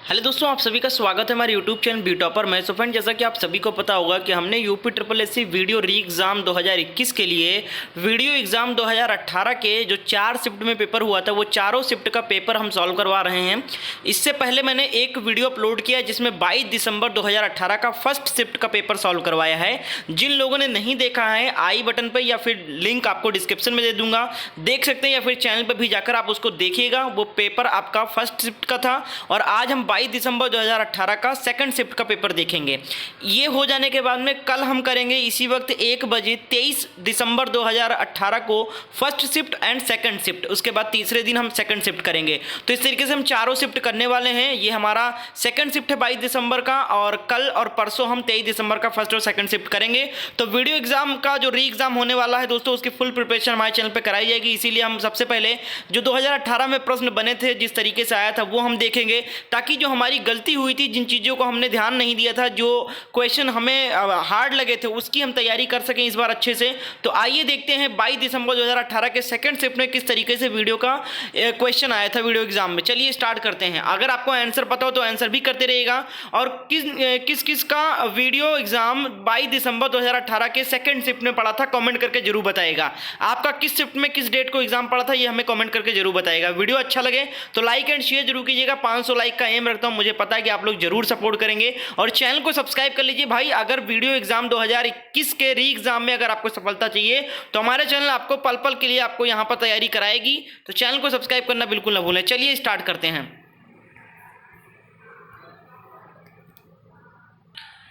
Hello दोस्तों, आप सभी का स्वागत है हमारे यूट्यूब चैनल बी टॉपर में। सो फ्रेंड, जैसा कि आप सभी को पता होगा कि हमने यूपी ट्रिपल एससी वीडियो री एग्ज़ाम 2021 के लिए वीडियो एग्ज़ाम 2018 के जो 4 शिफ्ट में पेपर हुआ था वो चारों शिफ्ट का पेपर हम सॉल्व करवा रहे हैं। इससे पहले मैंने एक वीडियो अपलोड किया जिसमें 22 दिसंबर 2018 का फर्स्ट शिफ्ट का पेपर सॉल्व करवाया है। जिन लोगों ने नहीं देखा है, आई बटन पर या फिर लिंक आपको डिस्क्रिप्शन में दे दूंगा, देख सकते हैं, या फिर चैनल पर भी जाकर आप उसको देखिएगा। वो पेपर आपका फर्स्ट शिफ्ट का था और आज हम 22 दिसंबर 2018 का सेकंड शिफ्ट का पेपर देखेंगे। ये हो जाने के बाद में कल हम करेंगे इसी वक्त 1 बजे 23 दिसंबर 2018 को first shift and second shift. उसके बाद तीसरे दिन हम सेकंड शिफ्ट करेंगे। तो इस तरीके से हम चारों शिफ्ट करने वाले हैं। ये हमारा सेकंड शिफ्ट है 22 दिसंबर का, और कल और परसों हम 23 दिसंबर का फर्स्ट और सेकंड शिफ्ट करेंगे। तो वीडियो एग्जाम का जो री एग्जाम होने वाला है दोस्तों, उसकी फुल प्रिपरेशन हमारे चैनल पर कराई जाएगी। इसीलिए हम सबसे पहले जो 2018 में प्रश्न बने थे, जिस तरीके से आया था, वो हम देखेंगे, ताकि जो हमारी गलती हुई थी, जिन चीज़ों को हमने ध्यान नहीं दिया था, जो क्वेश्चन हमें हार्ड लगे थे, उसकी हम तैयारी कर सकें इस बार अच्छे से। तो आइए देखते हैं 22 दिसंबर 2018 के सेकंड शिफ्ट में किस तरीके से वीडियो का क्वेश्चन आया था वीडियो एग्जाम में। चलिए स्टार्ट करते हैं। अगर आपको आंसर पता हो तो आंसर भी करते रहिएगा, और किस का वीडियो एग्जाम 22 दिसंबर 2018 के सेकंड शिफ्ट में पढ़ा था कमेंट करके जरूर बताएगा। आपका किस शिफ्ट में किस डेट को एग्जाम पढ़ा था ये हमें कमेंट करके जरूर बताएगा। वीडियो अच्छा लगे तो लाइक एंड शेयर जरूर कीजिएगा। 500 लाइक का एम रखता हूं, मुझे पता है कि आप लोग जरूर सपोर्ट करेंगे। और चैनल को सब्सक्राइब कर लीजिए भाई। अगर वीडियो एग्जाम 2021 के री एग्जाम में अगर आपको सफलता चाहिए तो हमारे चैनल आपको पल पल के लिए आपको यहां पर तैयारी कराएगी। तो चैनल को सब्सक्राइब करना बिल्कुल ना भूलें। चलिए स्टार्ट करते हैं।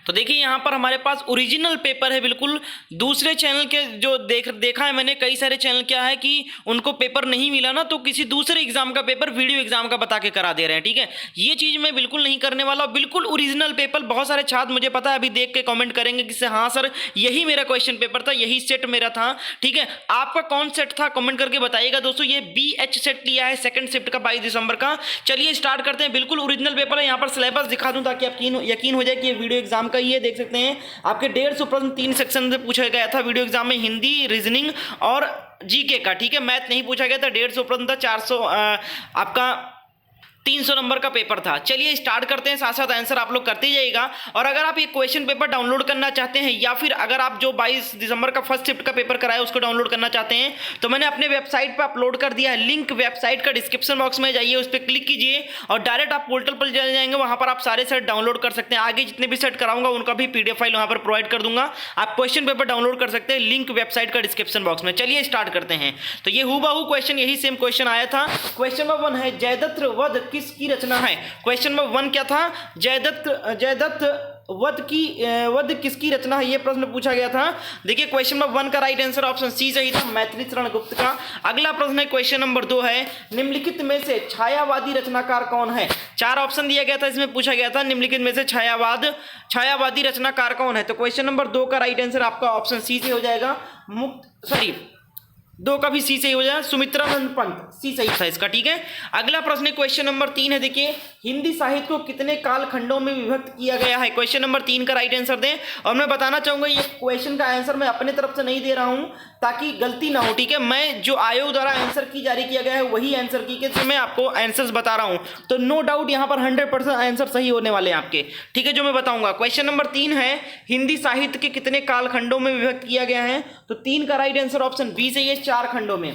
तो देखिए यहाँ पर हमारे पास ओरिजिनल पेपर है बिल्कुल। दूसरे चैनल के जो देखा है मैंने, कई सारे चैनल क्या है कि उनको पेपर नहीं मिला ना, तो किसी दूसरे एग्जाम का पेपर वीडियो एग्जाम का बता के करा दे रहे हैं। ठीक है, ये चीज़ मैं बिल्कुल नहीं करने वाला। बिल्कुल ओरिजिनल पेपर। बहुत सारे छात्र मुझे पता है अभी देख के कमेंट करेंगे कि हाँ सर, यही मेरा क्वेश्चन पेपर था, यही सेट मेरा था। ठीक है, आपका कौन सेट था कमेंट करके बताइएगा दोस्तों। ये BH सेट लिया है सेकंड शिफ्ट का 22 दिसंबर का। चलिए स्टार्ट करते हैं। बिल्कुल ओरिजिनल पेपर है। यहाँ पर सिलेबस दिखा दूँ ताकि आप यकीन हो जाए कि ये वीडियो एग्जाम ये देख सकते हैं। आपके 150 प्रश्न 3 सेक्शन से पूछा गया था वीडियो एग्जाम में, हिंदी, रीजनिंग और जीके का। ठीक है, मैथ नहीं पूछा गया था। 150 प्रश्न था, 400 आपका 300 नंबर का पेपर था। चलिए स्टार्ट करते हैं। साथ साथ आंसर आप लोग करते जाइएगा। और अगर आप ये क्वेश्चन पेपर डाउनलोड करना चाहते हैं, या फिर अगर आप जो 22 दिसंबर का फर्स्ट शिफ्ट का पेपर कराया उसको डाउनलोड करना चाहते हैं, तो मैंने अपने वेबसाइट पर अपलोड कर दिया है लिंक। वेबसाइट का डिस्क्रिप्शन बॉक्स में जाइए, उस पर क्लिक कीजिए और डायरेक्ट आप पोर्टल पर चले जाएंगे। वहां पर आप सारे सेट डाउनलोड कर सकते हैं। आगे जितने भी सेट कराऊंगा उनका भी PDF फाइल वहां पर प्रोवाइड कर दूंगा। आप क्वेश्चन पेपर डाउनलोड कर सकते हैं, लिंक वेबसाइट का डिस्क्रिप्शन बॉक्स में। चलिए स्टार्ट करते हैं। तो ये हूबहू क्वेश्चन, यही सेम क्वेश्चन आया था। क्वेश्चन नंबर 1 है, जयदत्त वध किसकी रचना है। क्वेश्चन नंबर 1 क्या था? जयदत्त वध किसकी रचना है, यह प्रश्न पूछा गया था। देखिए क्वेश्चन नंबर 1 का राइट आंसर ऑप्शन सी सही था, मैथिली शरण गुप्त का। अगला प्रश्न है क्वेश्चन नंबर 2 है, निम्नलिखित में से छायावादी रचनाकार कौन है। 4 ऑप्शन दिया गया था, इसमें पूछा गया था निम्नलिखित में से छायावादी रचनाकार कौन है। तो क्वेश्चन नंबर 2 का राइट आंसर आपका ऑप्शन सी से हो जाएगा। 2 का भी सी सही हो जाए, सुमित्रानंद पंत सी सही था इसका। ठीक है, अगला प्रश्न क्वेश्चन नंबर 3 है। देखिए हिंदी साहित्य को कितने कालखंडों में विभक्त किया गया है। क्वेश्चन नंबर 3 का राइट आंसर दें। और मैं बताना चाहूंगा ये क्वेश्चन का आंसर मैं अपने तरफ से नहीं दे रहा हूं ताकि गलती ना हो। ठीक है, मैं जो आयोग द्वारा आंसर की जारी किया गया है वही आंसर की के मैं आपको आंसर्स बता रहा हूं। तो नो डाउट यहाँ पर 100% आंसर सही होने वाले हैं आपके। ठीक है, जो मैं बताऊंगा। क्वेश्चन नंबर 3 है, हिंदी साहित्य के कितने कालखंडों में विभक्त किया गया है। तो 3 का राइट आंसर ऑप्शन बी सही है, 4 खंडों में।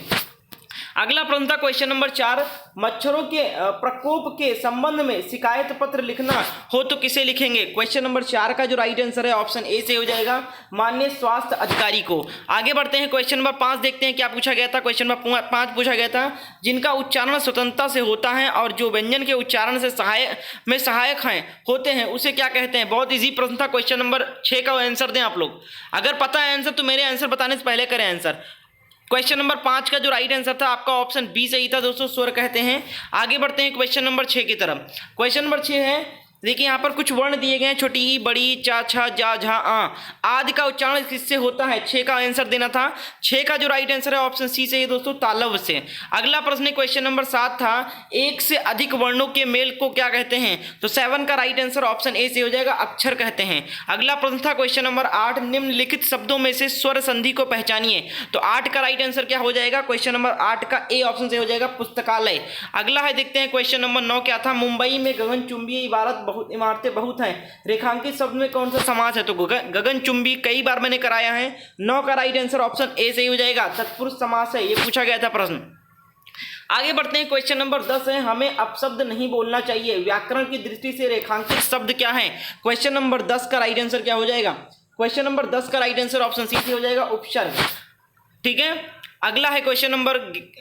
अगला प्रश्न था क्वेश्चन नंबर 4, मच्छरों के प्रकोप के संबंध में शिकायत पत्र लिखना हो तो किसे लिखेंगे। क्वेश्चन नंबर 4 का जो राइट आंसर है ऑप्शन ए से हो जाएगा, माननीय स्वास्थ्य अधिकारी को। आगे बढ़ते हैं, क्वेश्चन नंबर 5 देखते हैं क्या पूछा गया था। क्वेश्चन नंबर 5 पूछा गया था, जिनका उच्चारण स्वतंत्रता से होता है और जो व्यंजन के उच्चारण से सहायक हैं होते हैं उसे क्या कहते हैं। बहुत ईजी प्रश्न था। क्वेश्चन नंबर 6 का आंसर दें आप लोग। अगर पता है आंसर तो मेरे आंसर बताने से पहले करें आंसर। क्वेश्चन नंबर 5 का जो राइट आंसर था आपका ऑप्शन बी सही था दोस्तों, स्वर कहते हैं। आगे बढ़ते हैं क्वेश्चन नंबर 6 की तरफ। क्वेश्चन नंबर 6 है, देखिए यहाँ पर कुछ वर्ण दिए गए हैं, छोटी ई, बड़ी, चा, छा, जा, झा, आ। आदि का उच्चारण किससे होता है? 6 का आंसर देना था। 6 का जो राइट आंसर है ऑप्शन सी से दोस्तों, तालव्य से। अगला प्रश्न क्वेश्चन नंबर 7 था, एक से अधिक वर्णों के मेल को क्या कहते हैं? तो 7 का राइट आंसर ऑप्शन ए से हो जाएगा, अक्षर कहते हैं। अगला प्रश्न था क्वेश्चन नंबर 8, निम्नलिखित शब्दों में से स्वर संधि को पहचानिए। तो 8 का राइट आंसर क्या हो जाएगा? क्वेश्चन नंबर 8 का ए ऑप्शन से हो जाएगा, पुस्तकालय। अगला है, देखते हैं क्वेश्चन नंबर 9 क्या था, मुंबई में गगनचुंबी इमारतें बहुत हैं, रेखांकित शब्द में कौन सा समास है? तो गगनचुंबी कई बार मैंने कराया है। 9 का राइट आंसर ऑप्शन ए से ही हो जाएगा, तत्पुरुष समास है, ये पूछा गया था प्रश्न। आगे बढ़ते हैं, क्वेश्चन नंबर 10 है, हमें अपशब्द नहीं बोलना चाहिए, व्याकरण की दृष्टि से रेखांकित शब्द क्या है? क्वेश्चन नंबर 10 का राइट आंसर क्या हो जाएगा? क्वेश्चन नंबर 10 का राइट आंसर ऑप्शन सी से हो जाएगा, उपसर्ग। ठीक है, अगला है क्वेश्चन नंबर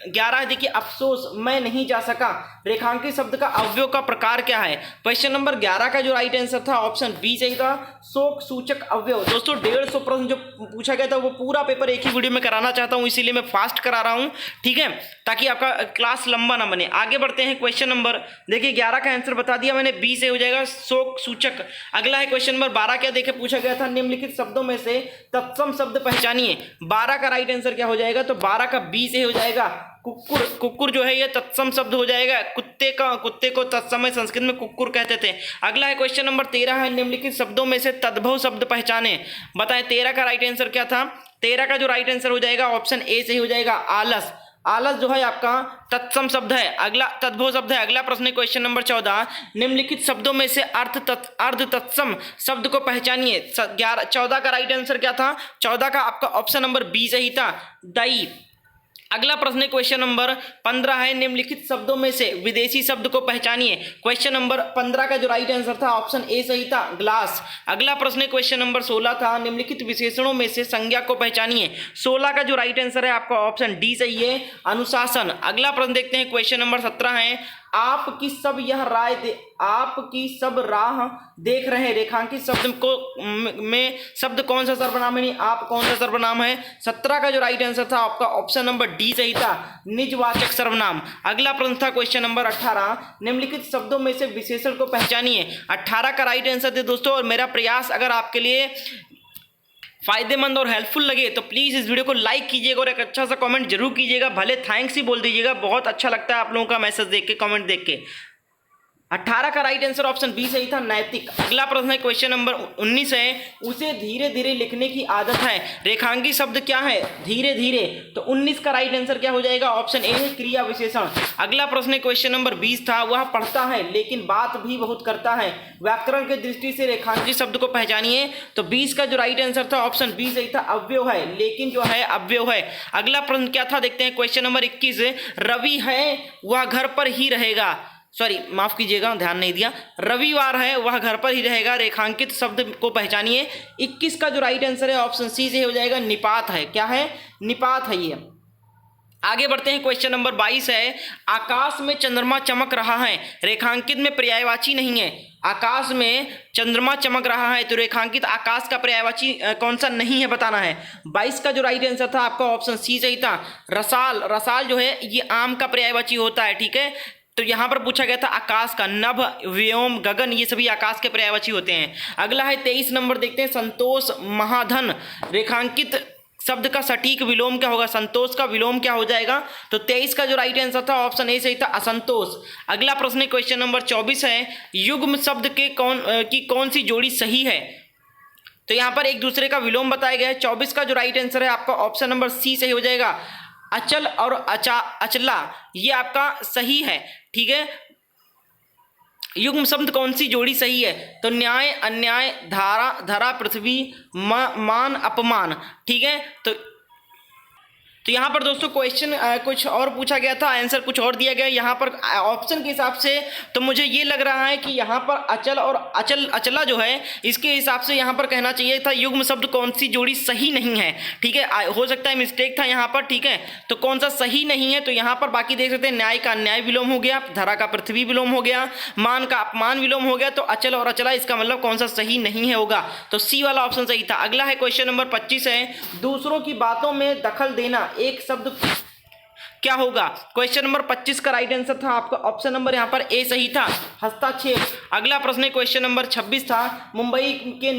11, देखिए, अफसोस मैं नहीं जा सका, रेखांकित शब्द का अवयव का प्रकार क्या है? क्वेश्चन नंबर 11 का जो राइट आंसर था ऑप्शन बी सही था, शोक सूचक अवयव। दोस्तों 150 प्रश्न जो पूछा गया था वो पूरा पेपर एक ही वीडियो में कराना चाहता हूं, इसीलिए मैं फास्ट करा रहा हूं, ठीक है, ताकि आपका क्लास लंबा ना बने। आगे बढ़ते हैं, क्वेश्चन नंबर, देखिए 11 का आंसर बता दिया मैंने, बी से हो जाएगा, शोक सूचक। अगला है क्वेश्चन नंबर 12, क्या देखे पूछा गया था, निम्नलिखित शब्दों में से तत्सम शब्द पहचानिए। 12 का राइट आंसर क्या हो जाएगा? तो 12 का बी से हो जाएगा, कुक्कुर। कुक्कुर जो है ये तत्सम शब्द हो जाएगा, कुत्ते को तत्समय संस्कृत में कुक्कुर कहते थे। अगला है क्वेश्चन नंबर 13 है, निम्नलिखित शब्दों में से तद्भव शब्द पहचाने। बताएं 13 का राइट आंसर क्या था? 13 का जो राइट आंसर हो जाएगा ऑप्शन ए से ही हो जाएगा, आलस। आलस जो है आपका तत्सम शब्द है, अगला तद्भव शब्द है। अगला प्रश्न है क्वेश्चन नंबर 14, निम्नलिखित शब्दों में से अर्ध तत्सम शब्द को पहचानिए। 14 का राइट आंसर क्या था? 14 का आपका ऑप्शन नंबर बी सही था, दई। अगला प्रश्न क्वेश्चन नंबर 15 है, निम्नलिखित शब्दों में से विदेशी शब्द को पहचानिए। क्वेश्चन नंबर 15 का जो राइट आंसर था ऑप्शन ए सही था, ग्लास। अगला प्रश्न क्वेश्चन नंबर 16 था, निम्नलिखित विशेषणों में से संज्ञा को पहचानिए। 16 का जो राइट आंसर है आपका ऑप्शन डी सही है, अनुशासन। अगला प्रश्न देखते हैं, क्वेश्चन नंबर 17 है, आपकी सब राह देख रहे हैं, रेखांकित शब्द को में शब्द कौन सा सर्वनाम है? आप कौन सा सर्वनाम है? 17 का जो राइट आंसर था आपका ऑप्शन नंबर डी सही था, निजवाचक सर्वनाम। अगला प्रश्न था क्वेश्चन नंबर 18, निम्नलिखित शब्दों में से विशेषण को पहचानिए। 18 का राइट आंसर दे दोस्तों, और मेरा प्रयास अगर आपके लिए फायदेमंद और हेल्पफुल लगे तो प्लीज़ इस वीडियो को लाइक कीजिएगा और एक अच्छा सा कमेंट जरूर कीजिएगा, भले थैंक्स ही बोल दीजिएगा, बहुत अच्छा लगता है आप लोगों का मैसेज देख के, कमेंट देख के। 18 का राइट आंसर ऑप्शन बी सही था, नैतिक। अगला प्रश्न है क्वेश्चन नंबर 19 है, उसे धीरे धीरे लिखने की आदत है, रेखांकित शब्द क्या है? धीरे धीरे। तो 19 का राइट आंसर क्या हो जाएगा? ऑप्शन ए है, क्रिया विशेषण। अगला प्रश्न क्वेश्चन नंबर 20 था, वह पढ़ता है लेकिन बात भी बहुत करता है, व्याकरण की दृष्टि से रेखांकित शब्द को पहचानिए। तो 20 का जो राइट आंसर था ऑप्शन बी सही था, अव्यव है, लेकिन जो है अव्यव है। अगला प्रश्न क्या था देखते हैं, क्वेश्चन नंबर 21, रवि है वह घर पर ही रहेगा, सॉरी माफ कीजिएगा ध्यान नहीं दिया, रविवार है वह घर पर ही रहेगा, रेखांकित शब्द को पहचानिए। 21 का जो राइट आंसर है ऑप्शन सी से हो जाएगा, निपात है। क्या है? निपात है ये। आगे बढ़ते हैं, क्वेश्चन नंबर 22 है, आकाश में चंद्रमा चमक रहा है, रेखांकित में पर्यायवाची नहीं है। आकाश में चंद्रमा चमक रहा है तो रेखांकित आकाश का पर्यायवाची कौन सा नहीं है बताना है। 22 का जो राइट आंसर था आपका ऑप्शन सी सही था, रसाल। रसाल जो है ये आम का पर्यायवाची होता है, ठीक है। तो यहाँ पर पूछा गया था आकाश का, नभ, व्योम, गगन ये सभी आकाश के पर्यायवाची होते हैं। अगला है 23 नंबर देखते हैं, संतोष, महाधन, रेखांकित शब्द का सटीक विलोम क्या होगा? संतोष का विलोम क्या हो जाएगा? तो 23 का जो राइट आंसर था ऑप्शन ए सही था, असंतोष। अगला प्रश्न क्वेश्चन नंबर 24 है, युग्म शब्द के कौन सी जोड़ी सही है? तो यहाँ पर एक दूसरे का विलोम बताया गया है। 24 का जो राइट आंसर है आपका ऑप्शन नंबर सी सही हो जाएगा, अचल और अचला, ये आपका सही है, ठीक है। युग्म शब्द कौन सी जोड़ी सही है? तो न्याय, अन्याय, धारा, धरा, पृथ्वी, मान, अपमान, ठीक है। तो यहाँ पर दोस्तों क्वेश्चन कुछ और पूछा गया था, आंसर कुछ और दिया गया। यहाँ पर ऑप्शन के हिसाब से तो मुझे ये लग रहा है कि यहाँ पर अचल और अचला जो है इसके हिसाब से यहाँ पर कहना चाहिए था युग्म शब्द कौन सी जोड़ी सही नहीं है, ठीक है। हो सकता है मिस्टेक था यहाँ पर, ठीक है। तो कौन सा सही नहीं है? तो यहाँ पर बाकी देख सकते हैं, न्याय का अन्याय विलोम हो गया, धरा का पृथ्वी विलोम हो गया, मान का अपमान विलोम हो गया। तो अचल और अचला इसका मतलब कौन सा सही नहीं है होगा? तो सी वाला ऑप्शन सही था। अगला है क्वेश्चन नंबर 25 है, दूसरों की बातों में दखल देना एक शब्द क्या होगा? क्वेश्चन नंबर 25 का राइट आंसर था आपका ऑप्शन नंबर यहाँ पर ए सही था, हस्तक्षेप। अगला प्रश्न है क्वेश्चन नंबर 26 था, मुंबई के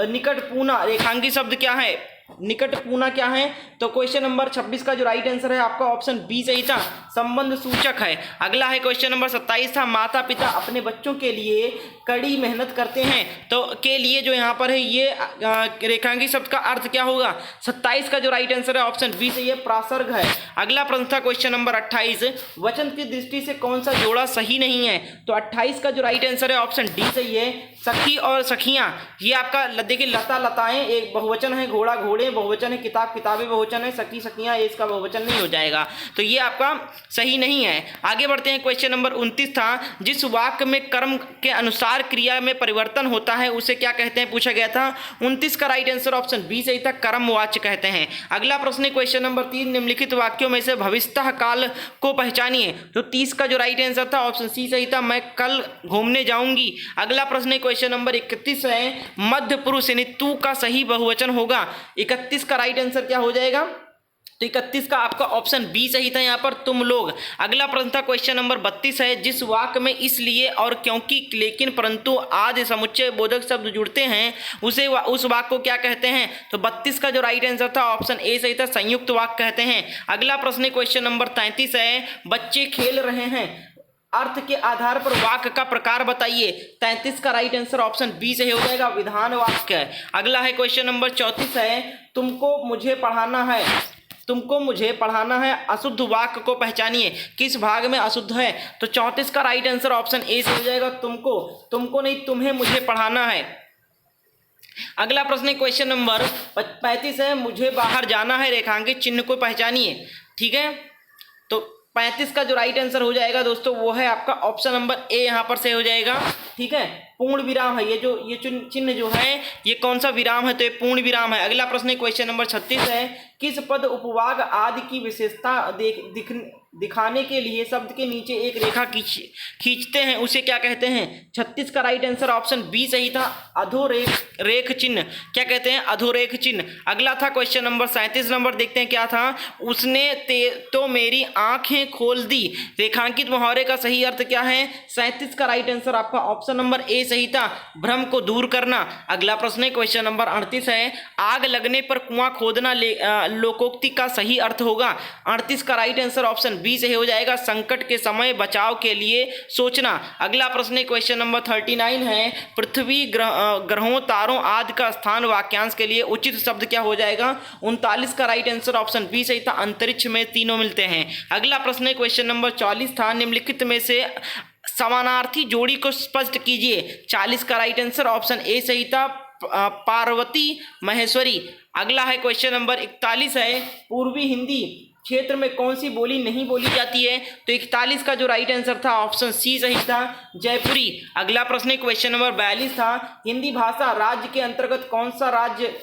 निकट पूना रेखांकित शब्द क्या है? निकट पूना क्या है? तो क्वेश्चन नंबर 26 का जो राइट आंसर है आपका ऑप्शन बी सही था, संबंध सूचक है। अगला है क्वेश्चन नंबर 27 था, माता पिता अपने बच्चों के लिए कड़ी मेहनत करते हैं, तो के लिए जो यहाँ पर है ये रेखांकित शब्द का अर्थ क्या होगा? 27 का जो राइट आंसर है ऑप्शन बी सही है, प्रासर्ग है। अगला प्रश्न था क्वेश्चन नंबर 28, वचन की दृष्टि से कौन सा जोड़ा सही नहीं है? तो 28 का जो राइट आंसर है ऑप्शन डी सही है, सखी और सखियां। ये आपका देखिए लता लताएं एक बहुवचन है, घोड़ा घोड़े बहुवचन है, किताब किताबें बहुवचन है, सखी सखियां ये इसका बहुवचन नहीं हो जाएगा, तो ये आपका सही नहीं है। आगे बढ़ते हैं, क्वेश्चन नंबर 29 था, जिस वाक्य में कर्म के अनुसार क्रिया में परिवर्तन होता है उसे क्या कहते हैं? पूछा गया था। 29 का राइट आंसर ऑप्शन बी सही था, कर्मवाच्य कहते हैं। अगला प्रश्न है क्वेश्चन नंबर 3, निम्नलिखित वाक्यों में से भविष्यतः काल को पहचानिए। तो 30 का जो राइट आंसर था ऑप्शन सी सही था, मैं कल घूमने जाऊंगी। अगला प्रश्न है क्वेश्चन नंबर 31 है, मध्य पुरुष यानी तू का सही बहुवचन होगा। 31 का राइट आंसर क्या हो जाएगा? तो 31 का आपका ऑप्शन बी सही था, यहाँ पर तुम लोग। अगला प्रश्न था क्वेश्चन नंबर 32 है, जिस वाक्य में इसलिए और क्योंकि लेकिन परंतु आदि समुच्चय बोधक शब्द जुड़ते हैं उस वाक्य को क्या कहते हैं? तो 32 का जो राइट आंसर था ऑप्शन ए सही था, संयुक्त वाक्य कहते हैं। अगला प्रश्न क्वेश्चन नंबर 33 है, बच्चे खेल रहे हैं, अर्थ के आधार पर वाक्य का प्रकार बताइए। 33 का राइट आंसर ऑप्शन बी से हो जाएगा, विधान वाक्य है। अगला है क्वेश्चन नंबर 34 है, तुमको मुझे पढ़ाना है, अशुद्ध वाक्य को पहचानिए, किस भाग में अशुद्ध है? तो 34 का राइट आंसर ऑप्शन ए से हो जाएगा, तुमको नहीं तुम्हें मुझे पढ़ाना है। अगला प्रश्न क्वेश्चन नंबर 35 है, मुझे बाहर जाना है, रेखांकित चिन्ह को पहचानिए। ठीक है, तो 35 का जो राइट आंसर हो जाएगा दोस्तों वो है आपका ऑप्शन नंबर ए, यहाँ पर से हो जाएगा। ठीक है, पूर्ण विराम है, ये चिन्ह जो है ये कौन सा विराम है? तो ये पूर्ण विराम है। अगला प्रश्न क्वेश्चन नंबर 36 है, किस पद उपवाग आदि की विशेषता दिखाने के लिए शब्द के नीचे एक रेखा खींचते हैं उसे क्या कहते हैं? 36 का राइट आंसर ऑप्शन बी सही था, अधोरेख चिन्ह। क्या कहते हैं? अधोरेख चिन्ह। अगला था क्वेश्चन नंबर 37 नंबर, देखते हैं क्या था। उसने तो मेरी आंखें खोल दी, रेखांकित मुहावरे का सही अर्थ क्या है? 37 का राइट आंसर आपका ऑप्शन नंबर ए सही था, भ्रम को दूर करना। अगला प्रश्न क्वेश्चन नंबर 38 है, आग लगने पर कुआं खोदना लोकोक्ति का सही अर्थ होगा। 38 का राइट आंसर ऑप्शन बी से हो जाएगा, संकट के समय बचाव के लिए सोचना। अगला प्रश्न क्वेश्चन नंबर 39 है, पृथ्वी ग्रहों तारों आदि का स्थान वाक्यांश के लिए उचित शब्द क्या हो जाएगा? 39 का राइट आंसर ऑप्शन बी सही था, अंतरिक्ष में तीनों मिलते हैं। अगला प्रश्न क्वेश्चन नंबर 40 था, निम्नलिखित में से समानार्थी जोड़ी को स्पष्ट कीजिए। 40 का राइट आंसर ऑप्शन ए सही था, पार्वती महेश्वरी। अगला है क्वेश्चन नंबर 41 है, पूर्वी हिंदी क्षेत्र में कौन सी बोली नहीं बोली जाती है? तो 41 का जो राइट आंसर था ऑप्शन सी सही था, जयपुरी। अगला प्रश्न क्वेश्चन नंबर 42 था, हिंदी भाषा राज्य के अंतर्गत कौन सा राज्य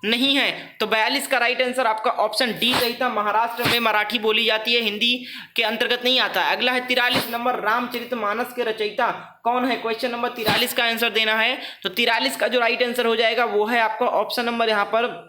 नहीं है? तो 42 का राइट आंसर आपका ऑप्शन डी सही था, महाराष्ट्र में मराठी बोली जाती है, हिंदी के अंतर्गत नहीं आता है। अगला है 43 नंबर, रामचरितमानस के रचयिता कौन है? क्वेश्चन नंबर 43 का आंसर देना है, तो 43 का जो राइट आंसर हो जाएगा वो है आपका ऑप्शन नंबर यहाँ पर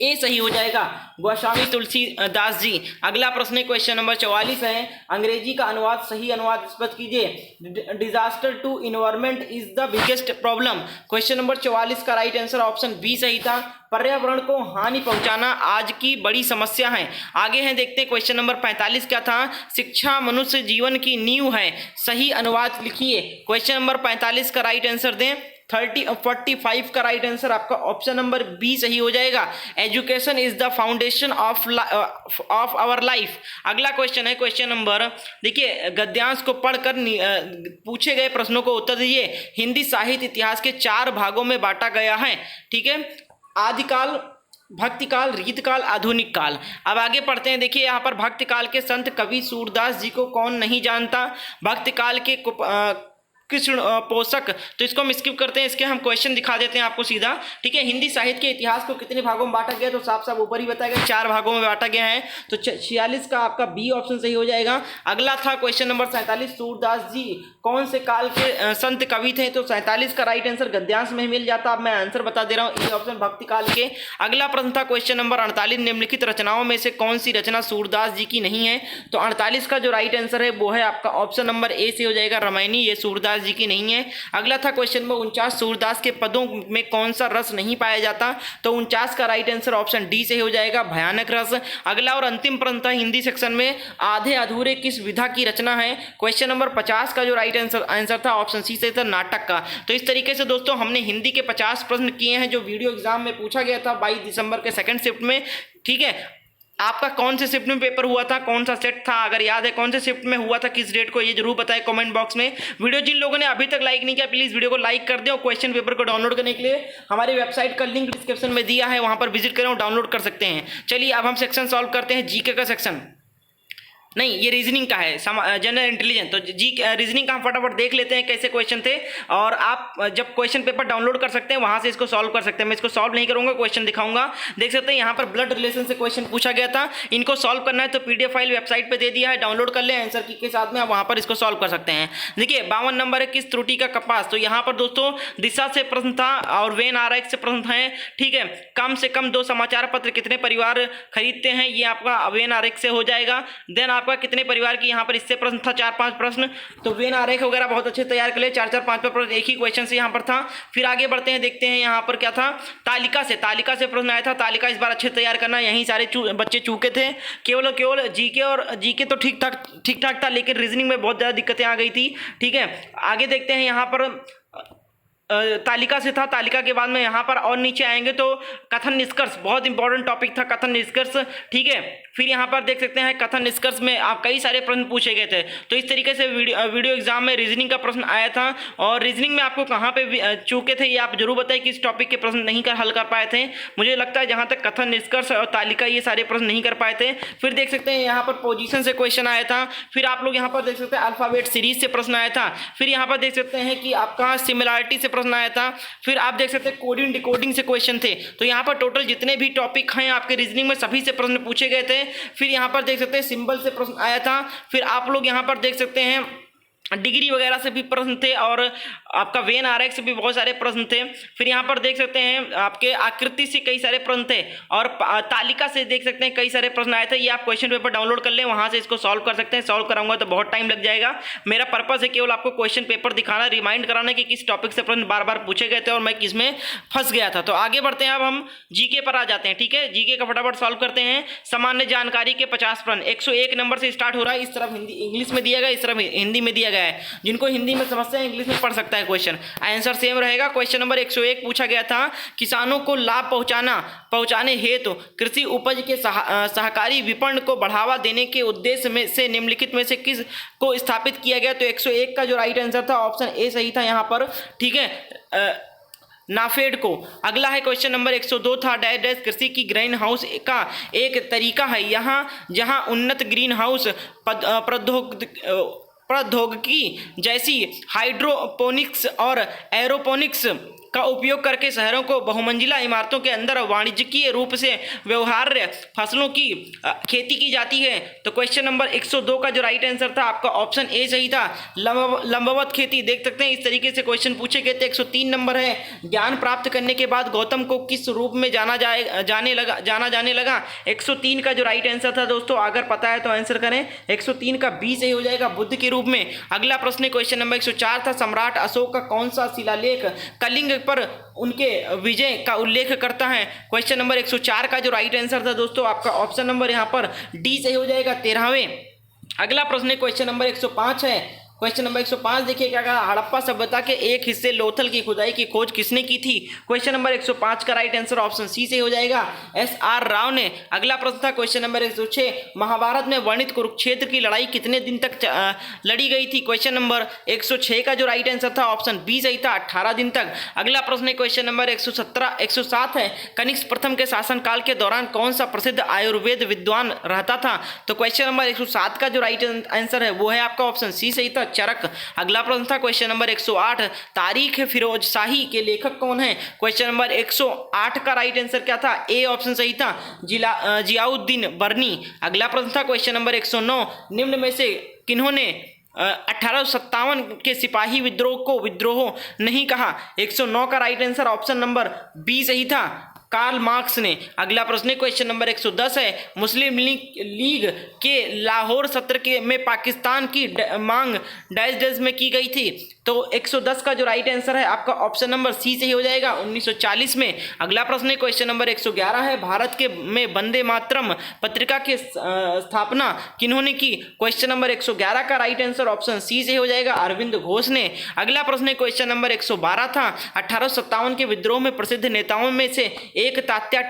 ए सही हो जाएगा, गोस्वामी तुलसीदास जी। अगला प्रश्न क्वेश्चन नंबर 44 है, अंग्रेजी का अनुवाद सही अनुवाद स्पष्ट कीजिए। Disaster to environment is the biggest problem. Question number 44 का राइट आंसर ऑप्शन बी सही था, पर्यावरण को हानि पहुंचाना आज की बड़ी समस्या है। आगे हैं, देखते हैं क्वेश्चन नंबर 45 क्या था, शिक्षा मनुष्य जीवन की नींव है, सही अनुवाद लिखिए। क्वेश्चन नंबर 45 का राइट आंसर दें, 45 का राइट आंसर आपका ऑप्शन नंबर बी सही हो जाएगा, education is the foundation of our life. अगला क्वेश्चन है क्वेश्चन नंबर, देखिए गद्यांश को पढ़कर पूछे गए प्रश्नों को उत्तर दीजिए। हिंदी साहित्य इतिहास के 4 भागों में बांटा गया है। ठीक है, आदिकाल, भक्तिकाल, रीतकाल, आधुनिक काल। अब आगे पढ़ते हैं, देखिए यहाँ पर भक्तिकाल के संत कवि सूरदास जी को कौन नहीं जानता? भक्तिकाल के कृष्ण पोषक, तो इसको हम स्किप करते हैं, इसके हम क्वेश्चन दिखा देते हैं आपको सीधा। ठीक है, हिंदी साहित्य के इतिहास को कितने भागों में बांटा गया, तो साफ साफ ऊपर ही बताया गया 4 भागों में बांटा गया है, तो 46 का आपका बी ऑप्शन सही हो जाएगा। अगला था क्वेश्चन नंबर 47, सूरदास जी कौन से काल के संत कवि थे, तो 47 का राइट आंसर गद्यांश में मिल जाता। अब मैं आंसर बता दे रहा हूँ, ए ऑप्शन भक्ति काल के। अगला प्रश्न था क्वेश्चन नंबर 48, निम्नलिखित रचनाओं में से कौन सी रचना सूरदास जी की नहीं है, तो 48 का जो राइट आंसर है वो है आपका ऑप्शन नंबर ए से हो जाएगा, रामायणी, ये सूरदास जी की नहीं है। अगला था क्वेश्चन नंबर 49, सूरदास के पदों में कौन सा रस नहीं पाया जाता, तो 49 का राइट आंसर ऑप्शन डी से हो जाएगा, भयानक रस। अगला और अंतिम प्रश्न था हिंदी सेक्शन में, आधे अधूरे किस विधा की रचना है, क्वेश्चन नंबर 50 का जो राइट आंसर था ऑप्शन सी से था, नाटक का। तो इस तरीके से दोस्तों हमने हिंदी के 50 प्रश्न किए हैं जो वीडियो एग्जाम में पूछा गया था 22 दिसंबर के सेकंड शिफ्ट में। ठीक है, आपका कौन से शिफ्ट में पेपर हुआ था, कौन सा सेट था, अगर याद है कौन से शिफ्ट में हुआ था, किस डेट को, ये जरूर बताएं कमेंट बॉक्स में। वीडियो जिन लोगों ने अभी तक लाइक नहीं किया प्लीज वीडियो को लाइक कर दें, और क्वेश्चन पेपर को डाउनलोड करने के लिए हमारी वेबसाइट का लिंक डिस्क्रिप्शन में दिया है, वहां पर विजिट करें और डाउनलोड कर सकते हैं। चलिए अब हम सेक्शन सॉल्व करते हैं, जीके का सेक्शन नहीं, ये रीजनिंग का है, जनरल इंटेलिजेंस। तो जी रीजनिंग का हम फटाफट देख लेते हैं कैसे क्वेश्चन थे, और आप जब क्वेश्चन पेपर डाउनलोड कर सकते हैं वहां से इसको सॉल्व कर सकते हैं। मैं इसको सॉल्व नहीं करूंगा, क्वेश्चन दिखाऊंगा। देख सकते हैं यहाँ पर ब्लड रिलेशन से क्वेश्चन पूछा गया था, इनको सॉल्व करना है तो पीडीएफ फाइल वेबसाइट पर दे दिया है, डाउनलोड कर ले आंसर की के साथ में, आप वहां पर इसको सॉल्व कर सकते हैं। देखिए 52 नंबर है, किस त्रुटि का कपास, तो यहाँ पर दोस्तों दिशा से प्रश्न था और वेन आरेख से प्रश्न है। ठीक है, कम से कम 2 समाचार पत्र कितने परिवार खरीदते हैं, ये आपका वेन आरेख से हो जाएगा। देन आपका कितने परिवार की, यहाँ पर इससे प्रश्न था 4-5 प्रश्न, तो वेन आरेख वगैरह बहुत अच्छे तैयार कर ले, 4-4 5-5 प्रश्न एक ही क्वेश्चन से यहाँ पर था। फिर आगे बढ़ते हैं, देखते हैं यहाँ पर क्या था, तालिका से प्रश्न आया था, तालिका इस बार अच्छे तैयार करना, यहीं सारे बच्चे चूके थे। केवल जीके और जीके तो ठीक ठाक था, लेकिन रीजनिंग में बहुत ज़्यादा दिक्कतें आ गई थी। ठीक है, आगे देखते हैं यहाँ पर तालिका से था, तालिका के बाद में यहाँ पर और नीचे आएंगे तो कथन निष्कर्ष, बहुत इंपॉर्टेंट टॉपिक था कथन निष्कर्ष। ठीक है, फिर यहाँ पर देख सकते हैं कथन निष्कर्ष में आप कई सारे प्रश्न पूछे गए थे, तो इस तरीके से वीडियो एग्जाम में रीजनिंग का प्रश्न आया था। और रीजनिंग में आपको कहाँ पे चूके थे ये आप जरूर बताएं, किस टॉपिक के प्रश्न नहीं हल कर पाए थे। मुझे लगता है जहाँ तक कथन निष्कर्ष और तालिका ये सारे प्रश्न नहीं कर पाए थे। फिर देख सकते हैं यहाँ पर पोजीशन से क्वेश्चन आया था। फिर आप लोग यहाँ पर देख सकते हैं अल्फाबेट सीरीज से प्रश्न आया था। फिर यहाँ पर देख सकते हैं कि आपका सिमिलरिटी से प्रश्न आया था। फिर आप देख सकते हैं कोडिंग डिकोडिंग से क्वेश्चन थे। तो यहाँ पर टोटल जितने भी टॉपिक हैं आपके रीजनिंग में सभी से प्रश्न पूछे गए थे। फिर यहाँ पर देख सकते हैं सिंबल से प्रश्न आया था। फिर आप लोग यहाँ पर देख सकते हैं डिग्री वगैरह से भी प्रश्न थे, और आपका वेन आरेख से भी बहुत सारे प्रश्न थे। फिर यहाँ पर देख सकते हैं आपके आकृति से कई सारे प्रश्न थे, और तालिका से देख सकते हैं कई सारे प्रश्न आए थे। ये आप क्वेश्चन पेपर डाउनलोड कर लें, वहाँ से इसको सॉल्व कर सकते हैं। सॉल्व कराऊंगा तो बहुत टाइम लग जाएगा। मेरा पर्पस है केवल आपको क्वेश्चन पेपर दिखाना, रिमाइंड कराना कि किस टॉपिक से प्रश्न बार बार पूछे गए थे और मैं किसमें फंस गया था। तो आगे बढ़ते हैं, अब हम जीके पर आ जाते हैं। ठीक है, जीके का फटाफट सॉल्व करते हैं। सामान्य जानकारी के 50 प्रश्न 101 नंबर से स्टार्ट हो रहा है। इस तरफ हिंदी इंग्लिश में दिया गया, इस तरफ हिंदी में दिया गया है। जिनको हिंदी में समझते हैं इंग्लिश में पढ़ सकता है क्वेश्चन, आंसर सेम रहेगा। क्वेश्चन नंबर 101 पूछा गया था, किसानों को लाभ पहुंचाने हेतु कृषि उपज के सहकारी विपणन को बढ़ावा देने के उद्देश्य में से निम्नलिखित में से किस को स्थापित किया गया, तो 101 का जो राइट आंसर था ऑप्शन ए सही था यहाँ पर। ठीक है, नाफेड को। अगला है क्वेश्चन नंबर 102 था, डैश डैश कृषि की ग्रीन हाउस का एक तरीका है, यहाँ जहाँ उन्नत ग्रीन हाउस प्रौद्योगिकी जैसी हाइड्रोपोनिक्स और एरोपोनिक्स का उपयोग करके शहरों को बहुमंजिला इमारतों के अंदर वाणिज्यिक रूप से व्यवहार्य फसलों की खेती की जाती है। तो क्वेश्चन नंबर 102 का जो राइट आंसर था आपका ऑप्शन ए सही था, लंबवत खेती। देख सकते हैं इस तरीके से क्वेश्चन पूछे गए थे। 103 नंबर है, ज्ञान प्राप्त करने के बाद गौतम को किस रूप में जाना जाने लगा। 103 का जो राइट आंसर था दोस्तों, अगर पता है तो आंसर करें। 103 का बी सही हो जाएगा, बुद्ध के रूप में। अगला प्रश्न क्वेश्चन नंबर 104 था, सम्राट अशोक का कौन सा शिलालेख कलिंग पर उनके विजय का उल्लेख करता है। क्वेश्चन नंबर 104 का जो राइट आंसर था दोस्तों आपका ऑप्शन नंबर यहाँ पर डी सही हो जाएगा, 13वें। अगला प्रश्न क्वेश्चन नंबर 105 है। क्वेश्चन नंबर 105 देखिए क्या कहा, हड़प्पा सभ्यता के एक हिस्से लोथल की खुदाई की खोज किसने की थी। क्वेश्चन नंबर 105 का राइट आंसर ऑप्शन सी से हो जाएगा, एस.आर. राव ने। अगला प्रश्न था क्वेश्चन नंबर 106, महाभारत में वर्णित कुरुक्षेत्र की लड़ाई कितने दिन तक लड़ी गई थी। क्वेश्चन नंबर 106 का जो राइट आंसर था ऑप्शन बी सही था, 18 दिन तक। अगला प्रश्न क्वेश्चन नंबर 107 है, कनिष्क प्रथम के शासनकाल के दौरान कौन सा प्रसिद्ध आयुर्वेद विद्वान रहता था। तो क्वेश्चन नंबर 107 का जो राइट आंसर है वो है आपका ऑप्शन सी सही था, चरक। अगला प्रश्न था क्वेश्चन नंबर 108, तारीख फिरोज शाही के लेखक कौन है? क्वेश्चन नंबर 108 का राइट आंसर क्या था? ए ऑप्शन सही था, जियाउद्दीन बर्नी। अगला प्रश्न था क्वेश्चन नंबर 109, निम्न में से किन्होंने 1857 के सिपाही विद्रोह को विद्रोह नहीं कहा? 109 का right answer option number B सही था, कार्ल मार्क्स ने। अगला प्रश्न क्वेश्चन नंबर 110 है, मुस्लिम लीग के लाहौर सत्र के में पाकिस्तान की मांग डैश डैश में की गई थी? तो 110 का जो राइट आंसर है आपका ऑप्शन नंबर सी सही हो जाएगा, 1940 में। अगला प्रश्न क्वेश्चन नंबर 111 है, भारत के में वंदे मातरम पत्रिका की स्थापना किन्होंने की? क्वेश्चन नंबर 111 का राइट आंसर ऑप्शन सी से हो जाएगा, अरविंद घोष ने। अगला प्रश्न क्वेश्चन नंबर 112 था, 1857 के विद्रोह में प्रसिद्ध नेताओं में से एक तात्या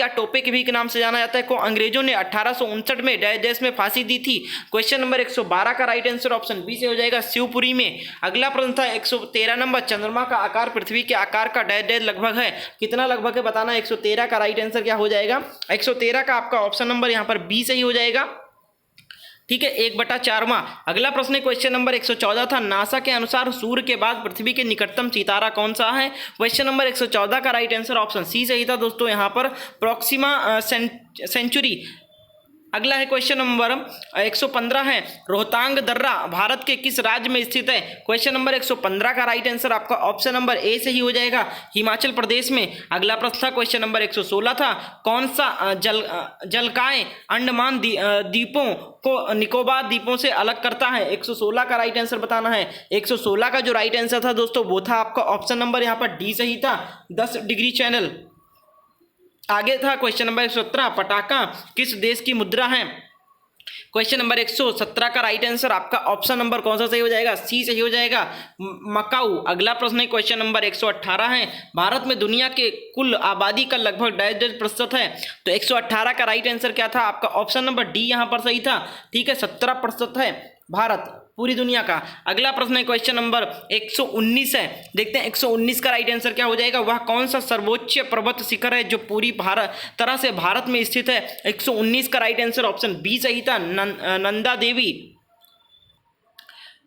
टोपे के भी नाम से जाना जाता है, को अंग्रेजों ने 1859 में डैश डैश में फांसी दी थी? क्वेश्चन नंबर 112 का राइट आंसर ऑप्शन बी से हो जाएगा, शिवपुरी में। अगला प्रश्न था 113 नंबर, चंद्रमा का आकार पृथ्वी के आकार का डैश डैश लगभग है? कितना लगभग है बताना। 113 का राइट आंसर क्या हो जाएगा? 113 का आपका ऑप्शन नंबर यहाँ पर बी सही हो जाएगा, ठीक है, 1/4वां। अगला प्रश्न क्वेश्चन नंबर 114 था, नासा के अनुसार सूर्य के बाद पृथ्वी के निकटतम सितारा कौन सा है? क्वेश्चन नंबर 114 का राइट आंसर ऑप्शन सी सही था दोस्तों, यहाँ पर प्रोक्सिमा सेंचुरी। अगला है क्वेश्चन नंबर 115 है, रोहतांग दर्रा भारत के किस राज्य में स्थित है? क्वेश्चन नंबर 115 का राइट आंसर आपका ऑप्शन नंबर ए से ही हो जाएगा, हिमाचल प्रदेश में। अगला प्रश्न था क्वेश्चन नंबर 116 था, कौन सा जलकाय अंडमान द्वीपों को निकोबार द्वीपों से अलग करता है? 116 का राइट आंसर बताना है। 116 का जो राइट आंसर था दोस्तों वो था आपका ऑप्शन नंबर यहाँ पर डी सही था, 10 डिग्री चैनल। आगे था क्वेश्चन नंबर 117, पटाखा किस देश की मुद्रा है? क्वेश्चन नंबर 117 का राइट आंसर आपका ऑप्शन नंबर कौन सा सही हो जाएगा? सी सही हो जाएगा, मकाऊ। अगला प्रश्न है क्वेश्चन नंबर 118 है, भारत में दुनिया के कुल आबादी का लगभग डैश प्रतिशत है? तो 118 का राइट आंसर क्या था आपका? ऑप्शन नंबर डी यहाँ पर सही था, ठीक है, 17% है भारत पूरी दुनिया का। अगला प्रश्न है क्वेश्चन नंबर 119 है, देखते हैं 119 का राइट आंसर क्या हो जाएगा। वह कौन सा सर्वोच्च पर्वत शिखर है जो पूरी तरह से भारत में स्थित है? 119 का राइट आंसर ऑप्शन बी सही था, नंदा देवी।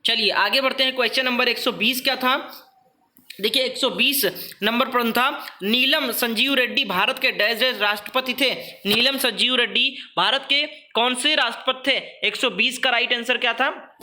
चलिए आगे बढ़ते हैं, क्वेश्चन नंबर 120 क्या था? देखिए 120 नंबर प्रश्न था, नीलम संजीव रेड्डी भारत के डैश डैश राष्ट्रपति थे? नीलम संजीव रेड्डी भारत के कौन से राष्ट्रपति थे? 120 का राइट आंसर क्या था?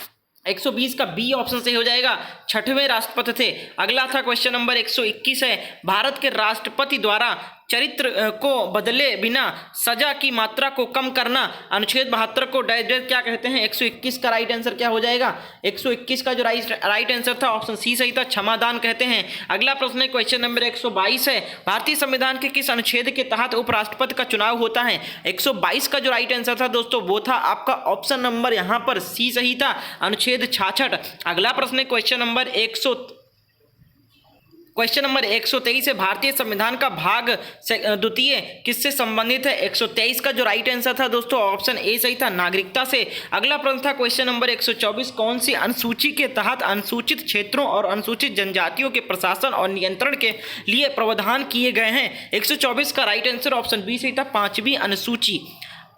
120 का बी ऑप्शन से हो जाएगा, 6वें राष्ट्रपति थे। अगला था क्वेश्चन नंबर 121 है, भारत के राष्ट्रपति द्वारा चरित्र को बदले बिना सजा की मात्रा को कम करना अनुच्छेद 72 को डैश डैश क्या कहते हैं? 121 का राइट आंसर क्या हो जाएगा? 121 का जो राइट आंसर था ऑप्शन सी सही था, क्षमादान कहते हैं। अगला प्रश्न है क्वेश्चन नंबर 122 है, भारतीय संविधान के किस अनुच्छेद के तहत उपराष्ट्रपति का चुनाव होता है? 122 का जो राइट आंसर था दोस्तों वो था आपका ऑप्शन नंबर यहाँ पर सी सही था, अनुच्छेद 66। अगला प्रश्न है क्वेश्चन नंबर 123 है, भारतीय संविधान का भाग द्वितीय किससे संबंधित है? 123 का जो राइट आंसर था दोस्तों ऑप्शन ए सही था, नागरिकता से। अगला प्रश्न था क्वेश्चन नंबर 124, कौन सी अनुसूची के तहत अनुसूचित क्षेत्रों और अनुसूचित जनजातियों के प्रशासन और नियंत्रण के लिए प्रावधान किए गए हैं? 124 का राइट आंसर ऑप्शन बी सही था, 5वीं अनुसूची।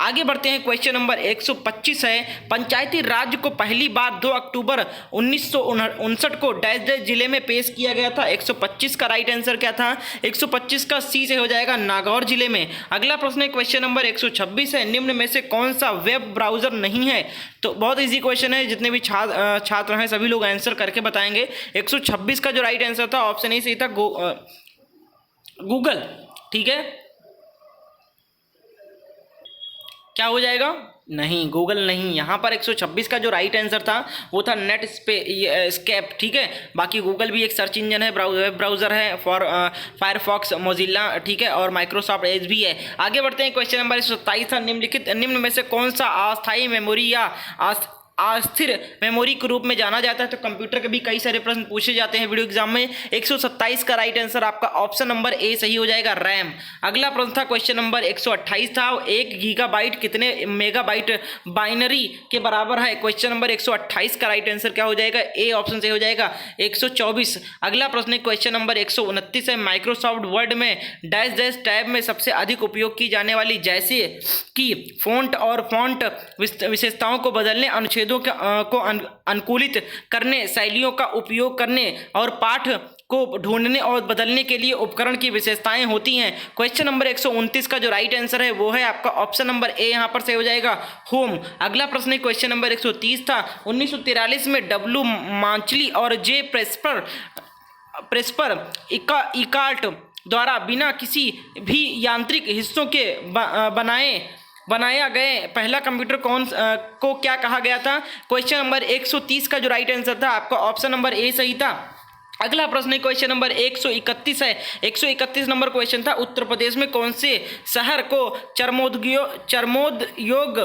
आगे बढ़ते हैं, क्वेश्चन नंबर 125 है, पंचायती राज को पहली बार 2 अक्टूबर 1959 को डैश डैश जिले में पेश किया गया था? 125 का राइट आंसर क्या था? 125 का सी से हो जाएगा, नागौर जिले में। अगला प्रश्न है क्वेश्चन नंबर 126 है, निम्न में से कौन सा वेब ब्राउजर नहीं है? तो बहुत इजी क्वेश्चन है, जितने भी छात्र हैं सभी लोग आंसर करके बताएंगे। 126 का जो राइट आंसर था ऑप्शन ए सही था, गूगल, ठीक है। क्या हो जाएगा? नहीं, गूगल नहीं। यहाँ पर 126 का जो राइट आंसर था वो था नेट स्केप, ठीक है। बाकी गूगल भी एक सर्च इंजन है, वेब ब्राउज़र है, फॉर फायरफॉक्स, मोजिल्ला, ठीक है, और माइक्रोसॉफ्ट एज भी है। आगे बढ़ते हैं, क्वेश्चन नंबर 127 था, निम्न में से कौन सा अस्थायी मेमोरी या अस्थिर मेमोरी के रूप में जाना जाता है? तो कंप्यूटर के भी कई सारे प्रश्न पूछे जाते हैं वीडियो एग्जाम में। 127 का राइट आंसर आपका ऑप्शन नंबर ए सही हो जाएगा, रैम। अगला प्रश्न था क्वेश्चन नंबर 128 था, 1 गीगाबाइट कितने मेगाबाइट बाइनरी के बराबर है? क्वेश्चन नंबर 128 का राइट आंसर क्या हो जाएगा? ए ऑप्शन से हो जाएगा, 124। अगला प्रश्न क्वेश्चन नंबर 129 है, माइक्रोसॉफ्ट वर्ड में डैश डैश टैब में सबसे अधिक उपयोग की जाने वाली जैसे कि फ़ॉन्ट और फ़ॉन्ट विशेषताओं को बदलने अनुच्छेद अनुच्छेदों को अनुकूलित करने, शैलियों का उपयोग करने और पाठ को ढूंढने और बदलने के लिए उपकरण की विशेषताएं होती हैं। क्वेश्चन नंबर 129 का जो राइट आंसर है वो है आपका ऑप्शन नंबर ए, यहाँ पर से हो जाएगा होम। अगला प्रश्न है क्वेश्चन नंबर 130 था। 1943 में डब्ल्यू मांचली और जे प्रेस्पर इकार्ट द्वारा बिना किसी भी यांत्रिक हिस्सों के बनाया गए पहला कंप्यूटर को क्या कहा गया था? क्वेश्चन नंबर 130 का जो राइट आंसर था आपका ऑप्शन नंबर ए सही था। अगला प्रश्न है क्वेश्चन नंबर 131 है। 131 नंबर क्वेश्चन था, उत्तर प्रदेश में कौन से शहर को चर्मोद्योग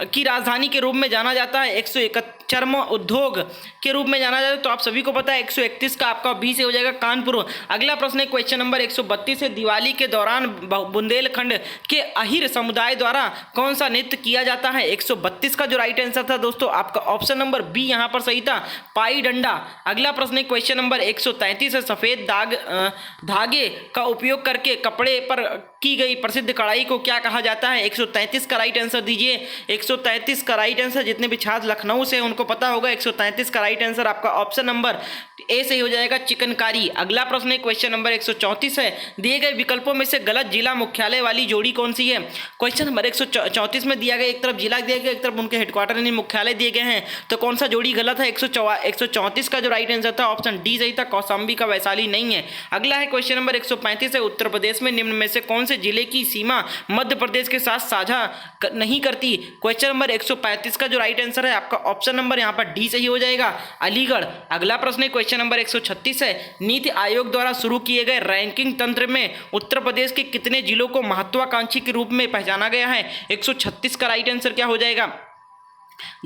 की राजधानी के रूप में जाना जाता है? 131 चर्म उद्योग के रूप में जाना जाता है, तो आप सभी को पता है 131 का आपका बी से हो जाएगा कानपुर। अगला प्रश्न है क्वेश्चन नंबर 132 है। दिवाली के दौरान बुंदेलखंड के अहिर समुदाय द्वारा कौन सा नृत्य किया जाता है? 132 का जो राइट आंसर था दोस्तों आपका ऑप्शन नंबर बी यहाँ पर सही था, पाई डंडा। अगला प्रश्न है क्वेश्चन नंबर 133 है। सफेद धागे का उपयोग करके कपड़े पर की गई प्रसिद्ध कढ़ाई को क्या कहा जाता है? 133 का राइट आंसर दीजिए। 133 का राइट आंसर, जितने भी छात्र लखनऊ से उनको पता होगा, 133 का राइट आंसर आपका ऑप्शन नंबर ए से हो जाएगा, चिकनकारी। अगला प्रश्न है क्वेश्चन नंबर 134 है। दिए गए विकल्पों में से गलत जिला मुख्यालय वाली जोड़ी कौन सी है? क्वेश्चन नंबर 134 में दिया गया, एक तरफ जिला दिया गया, एक तरफ उनके हेडक्वार्टर यानी मुख्यालय दिए गए हैं, तो कौन सा जोड़ी गलत है? 134 का जो राइट आंसर था ऑप्शन डी सही था, कौशाम्बी का वैशाली नहीं है। अगला है क्वेश्चन नंबर 135 है। उत्तर प्रदेश में निम्न में से कौन से जिले की सीमा मध्य प्रदेश के साथ साझा नहीं करती? क्वेश्चन नंबर 135 का जो राइट आंसर है आपका ऑप्शन नंबर यहाँ पर डी सही हो जाएगा, अलीगढ़। अगला प्रश्न है क्वेश्चन नंबर 136 है। नीति आयोग द्वारा शुरू किए गए रैंकिंग तंत्र में उत्तर प्रदेश के कितने जिलों को महत्वाकांक्षी के रूप में पहचाना गया है? 136 का राइट आंसर क्या हो जाएगा?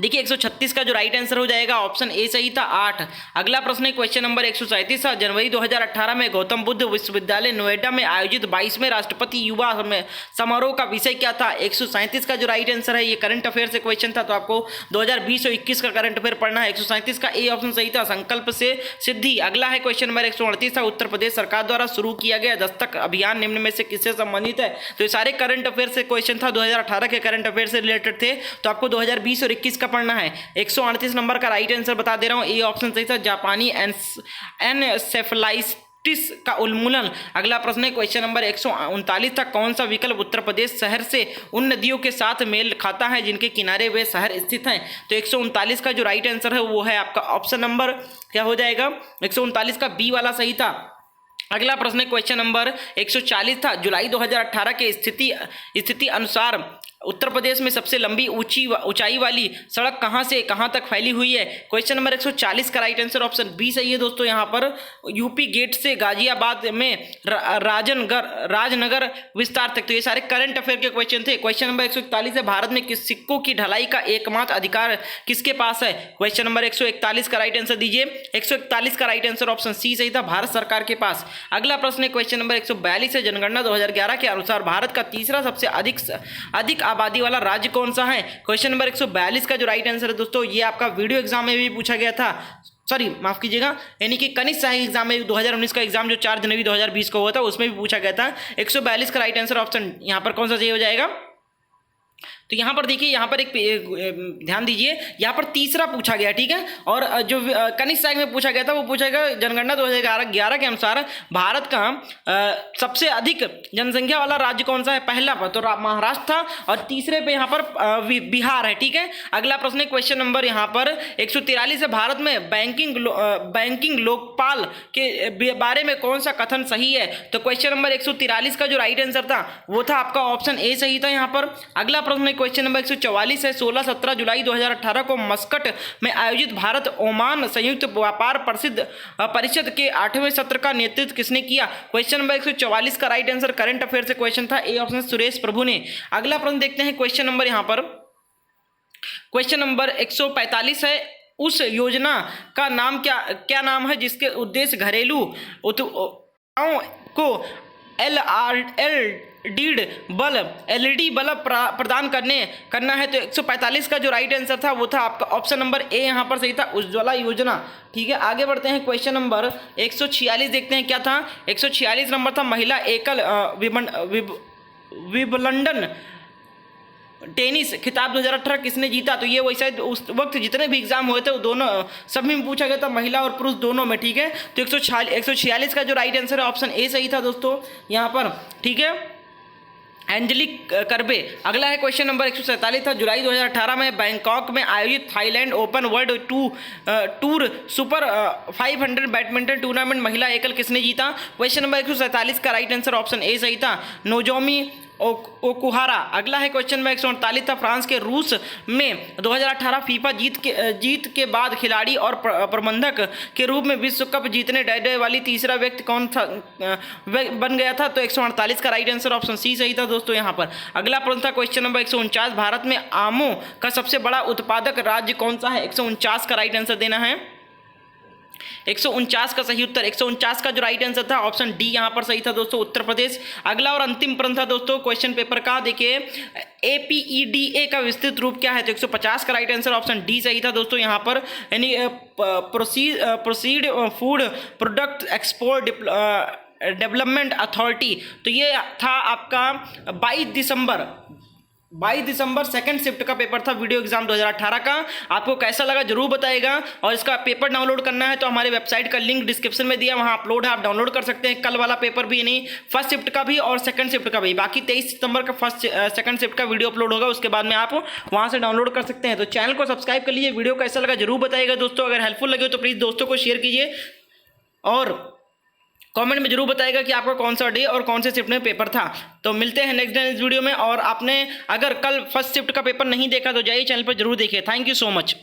देखिए 136 का जो राइट आंसर हो जाएगा ऑप्शन ए सही था, 8। अगला प्रश्न है क्वेश्चन नंबर 137 था। जनवरी 2018 में गौतम बुद्ध विश्वविद्यालय नोएडा में आयोजित 22वें राष्ट्रपति युवा समारोह का विषय क्या था? 137 का जो राइट आंसर है, ये करंट अफेयर से क्वेश्चन था, तो आपको 2020 और 21 का करंट अफेयर पढ़ना है। 137 का ए ऑप्शन सही था, संकल्प से सिद्धि। अगला है क्वेश्चन नंबर 138 था। उत्तर प्रदेश सरकार द्वारा शुरू किया गया दस्तक अभियान निम्न में से किससे संबंधित है? तो ये सारे करंट अफेयर से क्वेश्चन था, 2018 के करंट अफेयर से रिलेटेड थे, तो आपको 2020 और 21 का पढ़ना है। 138 नंबर का राइट आंसर बता दे रहा हूं, ए ऑप्शन सही था, जापानी एनसेफेलाइटिस का उन्मूलन। अगला प्रश्न है क्वेश्चन नंबर 139 था। कौन सा विकल्प उत्तर प्रदेश शहर से उन नदियों के साथ मेल खाता है जिनके किनारे वे शहर स्थित हैं? तो 139 का जो राइट आंसर है वो है आपका ऑप्शन नंबर क्या हो जाएगा? 139 का बी वाला सही था। अगला प्रश्न है क्वेश्चन नंबर 140 था। जुलाई 2018 के स्थिति अनुसार उत्तर प्रदेश में सबसे लंबी ऊंचाई वाली सड़क कहां से कहां तक फैली हुई है? क्वेश्चन नंबर 140 का राइट आंसर ऑप्शन बी सही है दोस्तों। यहां पर यूपी गेट से गाजियाबाद में राजनगर विस्तार तक। तो ये सारे करंट अफेयर के क्वेश्चन थे। क्वेश्चन नंबर 141 है। भारत में किस सिक्कों की ढलाई का एकमात्र अधिकार किसके पास है? क्वेश्चन नंबर 141 का राइट आंसर दीजिए। 141 का राइट आंसर ऑप्शन सी सही था, भारत सरकार के पास। अगला प्रश्न है क्वेश्चन नंबर 142 है। जनगणना 2011 के अनुसार भारत का तीसरा सबसे अधिक आबादी वाला राज्य कौन सा है? क्वेश्चन नंबर 142 का जो राइट आंसर है दोस्तों, ये आपका वीडियो एग्जाम में भी पूछा गया था, सॉरी माफ कीजिएगा, यानी कि कनिष्ठ सहायक एग्जाम में 2019 का एग्जाम जो 4 जनवरी 2020 को हुआ था उसमें भी पूछा गया था। 142 का राइट आंसर ऑप्शन यहाँ पर कौन सा सही हो जाएगा? तो यहाँ पर देखिए, यहाँ पर एक ध्यान दीजिए, यहाँ पर तीसरा पूछा गया, ठीक है। और जो कनिष्ठ सहायक में पूछा गया था वो पूछा गया जनगणना 2011 के अनुसार भारत का सबसे अधिक जनसंख्या वाला राज्य कौन सा है? पहला पर तो महाराष्ट्र था और तीसरे पे यहाँ पर बिहार है, ठीक है। अगला प्रश्न है क्वेश्चन नंबर यहाँ पर 143 है। भारत में बैंकिंग लोकपाल के बारे में कौन सा कथन सही है? तो क्वेश्चन नंबर 143 का जो राइट आंसर था वो था आपका ऑप्शन ए सही था यहाँ पर। अगला प्रश्न क्वेश्चन नंबर 144 है। 16-17 जुलाई 2018 को मस्कट में आयोजित भारत ओमान संयुक्त व्यापार परिषद के 8वें सत्र का नेतृत्व किसने किया? क्वेश्चन नंबर 144 का राइट आंसर करंट अफेयर से क्वेश्चन था, ए ऑप्शन सुरेश प्रभु ने। अगला प्रश्न देखते हैं क्वेश्चन नंबर यहाँ पर क्वेश्चन नंबर 145 है। उस योजना का नाम क्या नाम है जिसके उद्देश्य घरेलू उपभोक्ताओं को एलईडी बल्ब प्रदान करना है? तो 145 का जो राइट आंसर था वो था आपका ऑप्शन नंबर ए यहाँ पर सही था, उज्ज्वला योजना, ठीक है। आगे बढ़ते हैं क्वेश्चन नंबर 146 देखते हैं क्या था। 146 नंबर था महिला एकल विबलंडन टेनिस खिताब 2018 किसने जीता? तो ये वैसा उस वक्त जितने भी एग्जाम हुए थे वो दोनों सब में पूछा गया था, महिला और पुरुष दोनों में, ठीक है। तो 146 का जो राइट आंसर है ऑप्शन ए सही था दोस्तों यहाँ पर, ठीक है, एंजेलिक कर्बे। अगला है क्वेश्चन नंबर 147 था, जुलाई 2018 में बैंकॉक में आयोजित Thailand open world tour super 500 badminton tournament महिला एकल किसने जीता? क्वेश्चन नंबर 147 का राइट आंसर ऑप्शन ए सही था, नोजोमी ओकुहारा। अगला है क्वेश्चन नंबर 148 था, फ्रांस के रूस में 2018 फीफा जीत के बाद खिलाड़ी और प्रबंधक के रूप में विश्व कप जीतने वाली तीसरा व्यक्ति कौन था बन गया था? तो 148 का राइट आंसर ऑप्शन सी सही था दोस्तों यहाँ पर। अगला प्रश्न था क्वेश्चन नंबर 149, भारत में आमों का सबसे बड़ा उत्पादक राज्य कौन सा है? 149 का राइट आंसर देना है, 149 का सही उत्तर, 149 का जो राइट आंसर था ऑप्शन डी यहाँ पर सही था दोस्तों, उत्तर प्रदेश। अगला और अंतिम प्रश्न था दोस्तों क्वेश्चन पेपर का, देखिए APEDA का विस्तृत रूप क्या है? तो 150 का राइट आंसर ऑप्शन डी सही था दोस्तों यहाँ पर, यानी proceed food product export development authority. तो ये था आपका 22 दिसंबर सेकंड शिफ्ट का पेपर था वीडियो एग्जाम 2018 का। आपको कैसा लगा जरूर बताइएगा, और इसका पेपर डाउनलोड करना है तो हमारे वेबसाइट का लिंक डिस्क्रिप्शन में दिया, वहाँ अपलोड है, आप डाउनलोड कर सकते हैं। कल वाला पेपर भी, नहीं फर्स्ट शिफ्ट का भी और सेकंड शिफ्ट का भी, बाकी 23 सितंबर का सेकंड शिफ्ट का वीडियो अपलोड होगा, उसके बाद में आप वहाँ से डाउनलोड कर सकते हैं। तो चैनल को सब्सक्राइब कर लीजिए, वीडियो कैसा लगा जरूर बताइएगा दोस्तों, अगर हेल्पफुल लगे तो प्लीज़ दोस्तों को शेयर कीजिए, और कमेंट में जरूर बताइएगा कि आपका कौन सा डे और कौन से शिफ्ट में पेपर था। तो मिलते हैं नेक्स्ट डे इस वीडियो में, और आपने अगर कल फर्स्ट शिफ्ट का पेपर नहीं देखा तो जाइए चैनल पर जरूर देखिए। Thank you so much.